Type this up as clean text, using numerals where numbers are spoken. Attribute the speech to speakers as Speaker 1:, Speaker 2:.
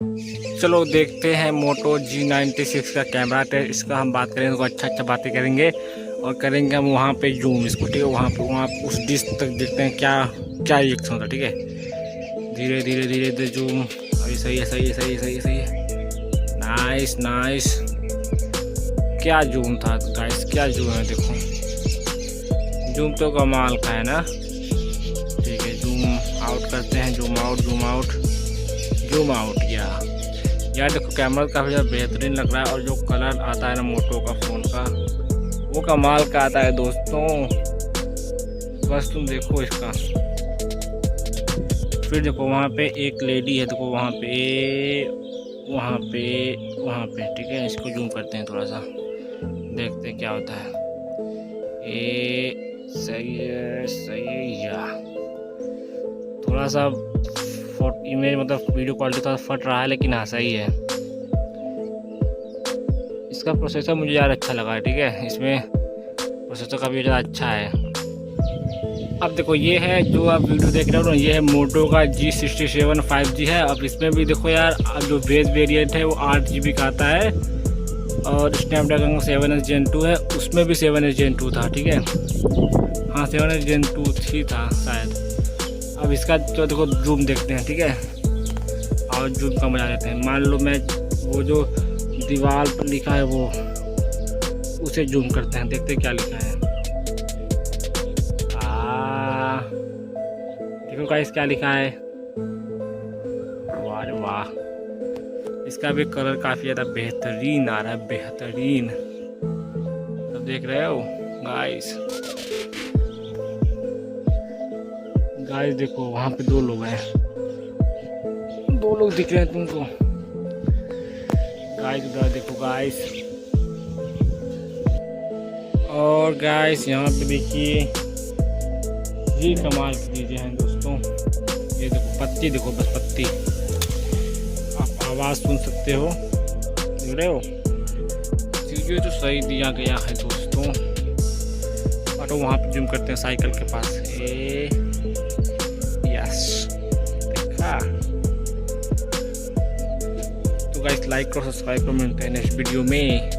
Speaker 1: चलो देखते हैं मोटो G96 का कैमरा टेस्ट। इसका हम बात करेंगे तो अच्छा बातें करेंगे और करेंगे हम वहाँ पे जूम इसको, ठीक है। वहाँ उस डिश तक देखते हैं क्या क्या रिएक्शन होता है, ठीक है। धीरे धीरे धीरे धीरे जूम। अभी सही है, सही है, सही है, सही है, सही है। Nice nice. क्या जूम था गाइस, क्या जूम है, देखो जूम तो कमाल का है ना। ठीक है, जूम आउट करते हैं, zoom out, zoom out, zoom out. यार देखो कैमरा काफ़ी ज़्यादा बेहतरीन लग रहा है और जो कलर आता है ना मोटो का फ़ोन का, वो कमाल का आता है दोस्तों। बस तुम देखो इसका। फिर देखो वहाँ पे एक लेडी है, देखो वहाँ पे, ठीक है। इसको जूम करते हैं थोड़ा सा, देखते हैं क्या होता है। सही है, सही है। या थोड़ा सा इमेज मतलब वीडियो क्वालिटी थोड़ा फट रहा है, लेकिन हाँ सही है। इसका प्रोसेसर मुझे यार अच्छा लगा है, ठीक है। इसमें प्रोसेसर काफ़ी ज़्यादा अच्छा है। अब देखो ये है जो आप वीडियो देख रहे हो ना, ये है मोटो का G67 5G है। अब इसमें भी देखो यार, अब जो बेस वेरिएंट है वो 8 GB का आता है और स्नैपड्रैगन 7S Gen 2 है। उसमें भी 7S Gen 2 था, ठीक है। हाँ 7S Gen 2 ही था शायद। अब इसका तो देखो जूम देखते हैं, ठीक है। और जूम का मजा लेते हैं। मान लो मैं वो जो दीवार पर लिखा है वो, उसे जूम करते हैं, देखते हैं क्या लिखा है। देखो गाइस क्या लिखा है। वाह वाह, इसका भी कलर काफ़ी ज़्यादा बेहतरीन आ रहा है, बेहतरीन। तो देख रहे हो गाइस, गाइस देखो वहाँ पे 2 लोग हैं, 2 लोग दिख रहे हैं तुमको गाइस। उधर देखो गाइस। और गाइस यहाँ पे देखिए, ये कमाल की चीज़ें हैं दोस्तों। ये देखो पत्ती, देखो बस पत्ती, आप आवाज़ सुन सकते हो, देख रहे हो। चीज़ें तो सही दिया गया है दोस्तों। और वहाँ पे जूम करते हैं साइकिल के पास। यस, देखा। तो गाइस लाइक और सब्सक्राइब करो, मिलते हैं नेक्स्ट वीडियो में।